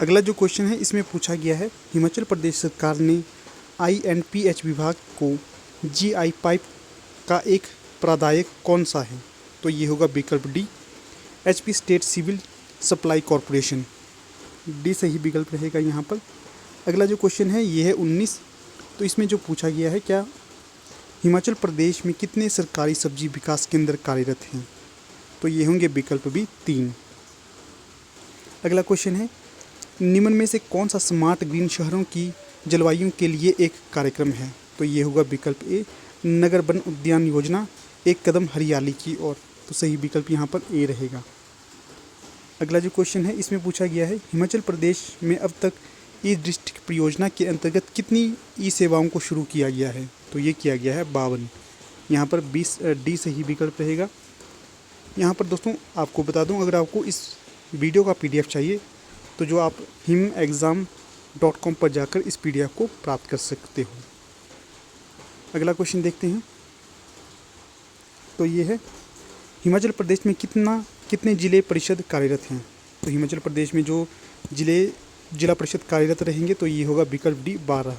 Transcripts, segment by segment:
अगला जो क्वेश्चन है इसमें पूछा गया है, हिमाचल प्रदेश सरकार ने INPH विभाग को GI पाइप का एक प्रदायक कौन सा है? तो ये होगा विकल्प D, HP state civil supply corporation. D सही विकल्प रहेगा यहाँ पर। अगला जो क्वेश्चन है ये है 19। तो इसमें जो पूछा गया है, क्या हिमाचल प्रदेश में कितने सरकारी सब्जी विकास केंद्र कार्यरत हैं? तो ये होंगे विकल्प बी 3। अगला क्वेश्चन है, निम्न में से कौन सा स्मार्ट ग्रीन शहरों की जलवायु के लिए एक कार्यक्रम है? तो ये होगा विकल्प ए, नगर वन उद्यान योजना, एक कदम हरियाली की ओर। तो सही विकल्प यहाँ पर ए रहेगा। अगला जो क्वेश्चन है इसमें पूछा गया है, हिमाचल प्रदेश में अब तक ई डिस्ट्रिक्ट परियोजना के अंतर्गत कितनी ई सेवाओं को शुरू किया गया है? तो ये किया गया है 52। यहाँ पर 20 डी सही विकल्प रहेगा। यहाँ पर दोस्तों आपको बता दूँ, अगर आपको इस वीडियो का PDF चाहिए तो जो आप himexam.com पर जाकर इस PDF को प्राप्त कर सकते हो। अगला क्वेश्चन देखते हैं। तो ये है, हिमाचल प्रदेश में कितने जिले परिषद कार्यरत हैं? तो हिमाचल प्रदेश में जो जिला परिषद कार्यरत रहेंगे तो ये होगा विकल्प डी 12।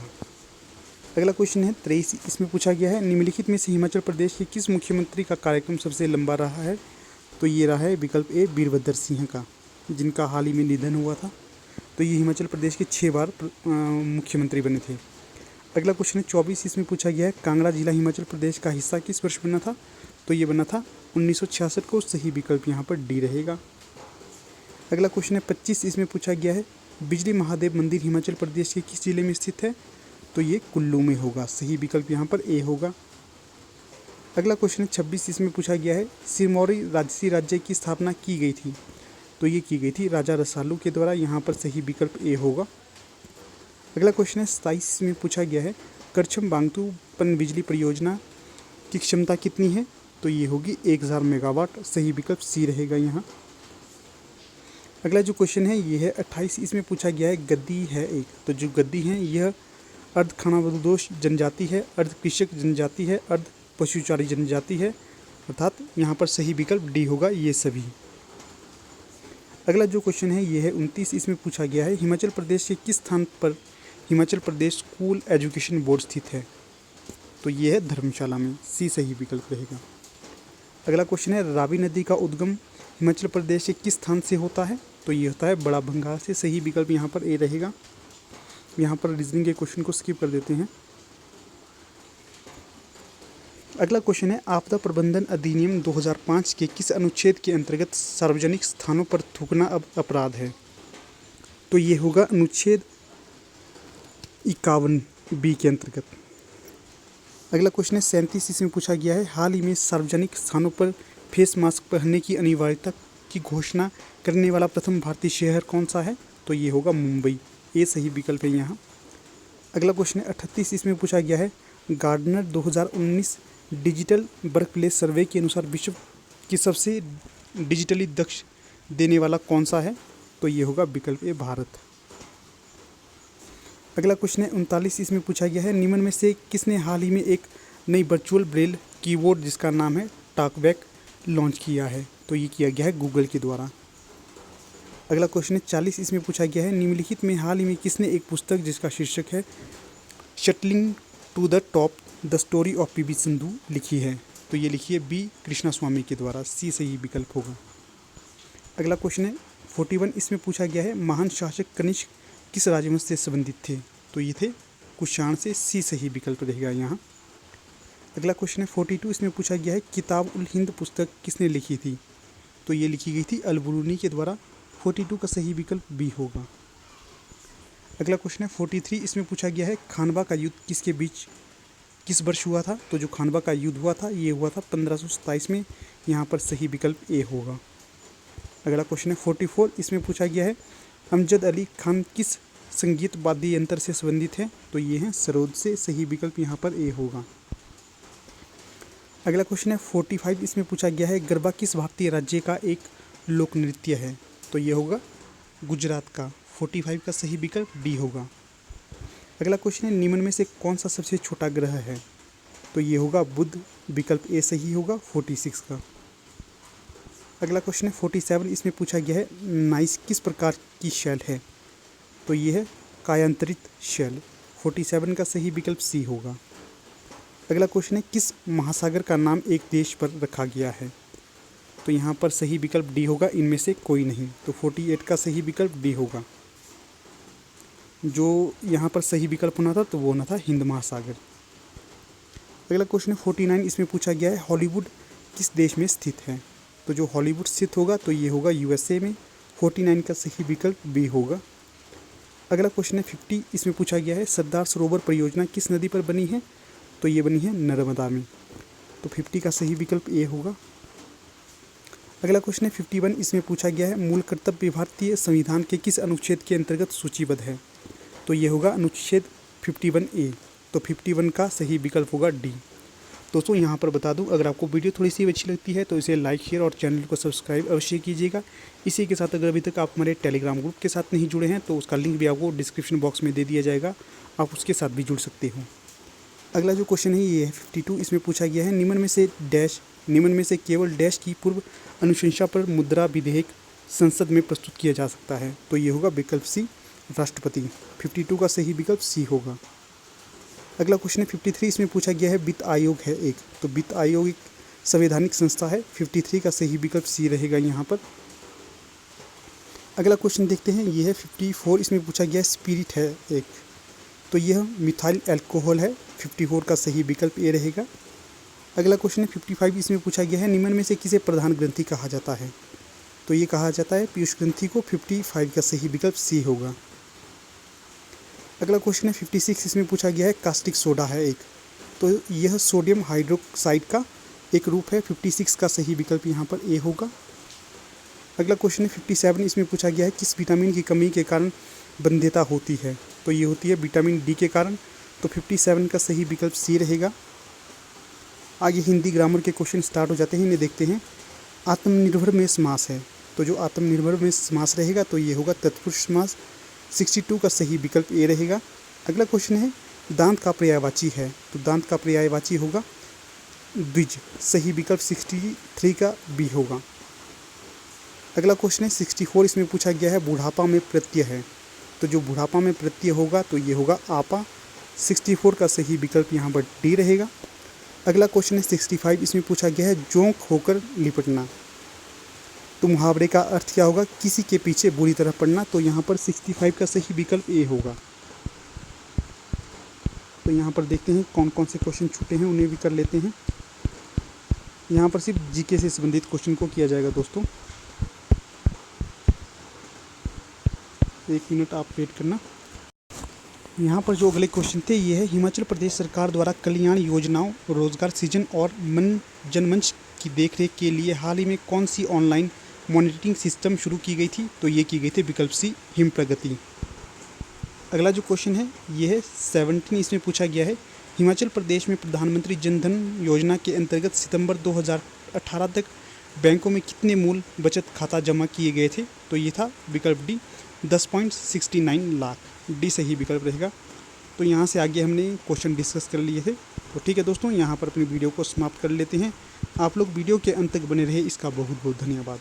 अगला क्वेश्चन है 23। इसमें पूछा गया है, निम्नलिखित में से हिमाचल प्रदेश के किस मुख्यमंत्री का कार्यक्रम सबसे लंबा रहा है? तो ये रहा है विकल्प ए, वीरभद्र सिंह का, जिनका हाल ही में निधन हुआ था। तो ये हिमाचल प्रदेश के 6 बार मुख्यमंत्री बने थे। अगला क्वेश्चन है 24। इसमें पूछा गया है, कांगड़ा जिला हिमाचल प्रदेश का हिस्सा किस वर्ष बना था? तो ये बना था 1966 को। सही विकल्प यहाँ पर डी रहेगा। अगला क्वेश्चन है 25। इसमें पूछा गया है, बिजली महादेव मंदिर हिमाचल प्रदेश के किस जिले में स्थित है? तो ये कुल्लू में होगा। सही विकल्प यहाँ पर ए होगा। अगला क्वेश्चन है 26। इसमें पूछा गया है, सिरमौरी राजसी राज्य की स्थापना की गई थी? तो ये की गई थी राजा रसालू के द्वारा। यहाँ पर सही विकल्प ए होगा। अगला क्वेश्चन है 27 में पूछा गया है, करछम बांगतू पनबिजली परियोजना की क्षमता कितनी है? तो ये होगी 1000 मेगावाट। सही विकल्प सी रहेगा यहाँ। अगला जो क्वेश्चन है ये है 28। इसमें पूछा गया है, गद्दी है एक, तो जो गद्दी हैं यह अर्ध खानाबदोश जनजाति है, अर्ध कृषक जनजाति है, अर्ध पशुचारी जनजाति है, अर्थात यहाँ पर सही विकल्प डी होगा ये सभी। अगला जो क्वेश्चन है ये है 29। इसमें पूछा गया है, हिमाचल प्रदेश के किस स्थान पर Himachal Pradesh school education board स्थित है? तो ये है धर्मशाला में। सी सही विकल्प रहेगा। अगला क्वेश्चन है, रावी नदी का उद्गम हिमाचल प्रदेश के किस स्थान से होता है? तो ये होता है बड़ा भंगार से। सही विकल्प यहाँ पर ए रहेगा। यहाँ पर रीजनिंग के क्वेश्चन को स्किप कर देते हैं। अगला क्वेश्चन है, आपदा प्रबंधन अधिनियम 2005 के किस अनुच्छेद के अंतर्गत सार्वजनिक स्थानों पर थूकना अब अपराध है? तो ये होगा अनुच्छेद 51 बी के अंतर्गत। अगला क्वेश्चन है 37। इसमें पूछा गया है, हाल ही में सार्वजनिक स्थानों पर फेस मास्क पहनने की अनिवार्यता की घोषणा करने वाला प्रथम भारतीय शहर कौन सा है? तो ये होगा मुंबई। ये सही विकल्प है यहाँ। अगला क्वेश्चन है 38। इसमें पूछा गया है, गार्डनर 2019 डिजिटल वर्कप्लेस सर्वे के अनुसार विश्व की सबसे डिजिटली दक्ष देने वाला कौन सा है? तो ये होगा विकल्प ए, भारत। अगला क्वेश्चन है 39। इसमें पूछा गया है, निम्न में से किसने हाल ही में एक नई वर्चुअल ब्रेल कीबोर्ड जिसका नाम है टॉकबैक लॉन्च किया है? तो ये किया गया है गूगल के द्वारा। अगला क्वेश्चन है 40। इसमें पूछा गया है, निम्नलिखित में हाल ही में किसने एक पुस्तक जिसका शीर्षक है shuttling to the top the story of PV Sindhu लिखी है? तो ये लिखी है बी, कृष्णा स्वामी के द्वारा। सी सही विकल्प होगा। अगला क्वेश्चन है 41। इसमें पूछा गया है, महान शासक कनिष्क किस राजवंश से संबंधित थे? तो ये थे कुषाण से। सी सही विकल्प रहेगा यहाँ। अगला क्वेश्चन है 42। इसमें पूछा गया है, किताब उल हिंद पुस्तक किसने लिखी थी? तो ये लिखी गई थी अल-बुरूनी के द्वारा। 42 का सही विकल्प बी होगा। अगला क्वेश्चन है 43। इसमें पूछा गया है, खानवा का युद्ध किसके बीच किस वर्ष हुआ था? तो जो खानवा का युद्ध हुआ था ये हुआ था 1527 में। यहाँ पर सही विकल्प ए होगा। अगला क्वेश्चन है 44। इसमें पूछा गया है, अमजद अली खान किस संगीत वाद्य यंत्र से संबंधित है? तो ये हैं सरोद से। सही विकल्प यहाँ पर ए होगा। अगला क्वेश्चन है 45। इसमें पूछा गया है, गरबा किस भारतीय राज्य का एक लोक नृत्य है? तो ये होगा गुजरात का। 45 का सही विकल्प डी होगा। अगला क्वेश्चन है, निम्न में से कौन सा सबसे छोटा ग्रह है? तो ये होगा बुध। विकल्प ए सही होगा 46 का। अगला क्वेश्चन है 47। इसमें पूछा गया है, नाइस किस प्रकार की शैल है? तो ये है कायांतरित शेल। 47 का सही विकल्प सी होगा। अगला क्वेश्चन है किस महासागर का नाम एक देश पर रखा गया है? तो यहाँ पर सही विकल्प डी होगा, इनमें से कोई नहीं। तो 48 का सही विकल्प डी होगा। जो यहाँ पर सही विकल्प होना था तो वो होना था हिंद महासागर। अगला क्वेश्चन है 49, इसमें पूछा गया है हॉलीवुड किस देश में स्थित है? तो जो हॉलीवुड स्थित होगा तो ये होगा यूएसए में। 49 का सही विकल्प बी होगा। अगला क्वेश्चन है 50, इसमें पूछा गया है सरदार सरोवर परियोजना किस नदी पर बनी है? तो ये बनी है नर्मदा में। तो 50 का सही विकल्प ए होगा। अगला क्वेश्चन है 51, इसमें पूछा गया है मूल कर्तव्य भारतीय संविधान के किस अनुच्छेद के अंतर्गत सूचीबद्ध है? तो ये होगा अनुच्छेद 51A। तो 51 का सही विकल्प होगा डी। दोस्तों यहाँ पर बता दूं, अगर आपको वीडियो थोड़ी सी अच्छी लगती है तो इसे लाइक शेयर और चैनल को सब्सक्राइब अवश्य कीजिएगा। इसी के साथ अगर अभी तक आप हमारे टेलीग्राम ग्रुप के साथ नहीं जुड़े हैं तो उसका लिंक भी आपको डिस्क्रिप्शन बॉक्स में दे दिया जाएगा, आप उसके साथ भी जुड़ सकते हो। अगला जो क्वेश्चन है ये है 52, इसमें पूछा गया है निम्न में से केवल डैश की पूर्व अनुशंसा पर मुद्रा विधेयक संसद में प्रस्तुत किया जा सकता है? तो ये होगा विकल्प सी, राष्ट्रपति। 52 का सही विकल्प सी होगा। अगला क्वेश्चन है 53, इसमें पूछा गया है वित्त आयोग है एक। तो वित्त आयोग एक संवैधानिक संस्था है। 53 का सही विकल्प सी रहेगा यहाँ पर। अगला क्वेश्चन देखते हैं, ये है 54, इसमें पूछा गया है स्पिरिट है एक। तो यह मिथाइल अल्कोहल है। 54 का सही विकल्प ए रहेगा। अगला क्वेश्चन है 55, इसमें पूछा गया है निम्न में से किसे प्रधान ग्रंथि कहा जाता है? तो ये कहा जाता है पीयूष ग्रंथि को। 55 का सही विकल्प सी होगा। अगला क्वेश्चन है 56, इसमें पूछा गया है कास्टिक सोडा है एक। तो यह सोडियम हाइड्रोक्साइड का एक रूप है। 56 का सही विकल्प यहाँ पर ए होगा। अगला क्वेश्चन है 57, इसमें पूछा गया है किस विटामिन की कमी के कारण बंध्यता होती है? तो ये होती है विटामिन डी के कारण। तो 57 का सही विकल्प सी रहेगा। आगे हिंदी ग्रामर के क्वेश्चन स्टार्ट हो जाते हैं, इन्हें देखते हैं। आत्मनिर्भर में समास है। तो जो आत्मनिर्भर में समास रहेगा तो ये होगा तत्पुरुष समास। 62 का सही विकल्प ए रहेगा। अगला क्वेश्चन है दांत का पर्यायवाची है। तो दांत का पर्यायवाची होगा द्विज। सही विकल्प 63 का बी होगा। अगला क्वेश्चन है 64, इसमें पूछा गया है बुढ़ापा में प्रत्यय है। तो जो बुढ़ापा में प्रत्यय होगा तो ये होगा आपा। 64 का सही विकल्प यहाँ पर डी रहेगा। अगला क्वेश्चन है 65, इसमें पूछा गया है जोंक होकर लिपटना। तो मुहावरे का अर्थ क्या होगा? किसी के पीछे बुरी तरह पड़ना। तो यहाँ पर 65 का सही विकल्प ए होगा। तो यहाँ पर देखते हैं कौन कौन से क्वेश्चन छूटे हैं, उन्हें भी कर लेते हैं। यहाँ पर सिर्फ जीके से संबंधित क्वेश्चन को किया जाएगा दोस्तों। एक मिनट आप वेट करना। यहाँ पर जो अगले क्वेश्चन थे ये है हिमाचल प्रदेश सरकार द्वारा कल्याण योजनाओं, रोजगार सृजन और जनमंच की देखरेख के लिए हाल ही में कौन सी ऑनलाइन मॉनिटरिंग सिस्टम शुरू की गई थी? तो ये की गई थी विकल्प सी, हिम प्रगति। अगला जो क्वेश्चन है ये है 17, इसमें पूछा गया है हिमाचल प्रदेश में प्रधानमंत्री जन धन योजना के अंतर्गत सितंबर 2018 तक बैंकों में कितने मूल बचत खाता जमा किए गए थे? तो ये था विकल्प डी, 10.69 लाख। डी सही विकल्प रहेगा। तो यहाँ से आगे हमने क्वेश्चन डिस्कस कर लिए थे। तो ठीक है दोस्तों, यहाँ पर अपनी वीडियो को समाप्त कर लेते हैं। आप लोग वीडियो के अंत तक बने रहे, इसका बहुत बहुत धन्यवाद।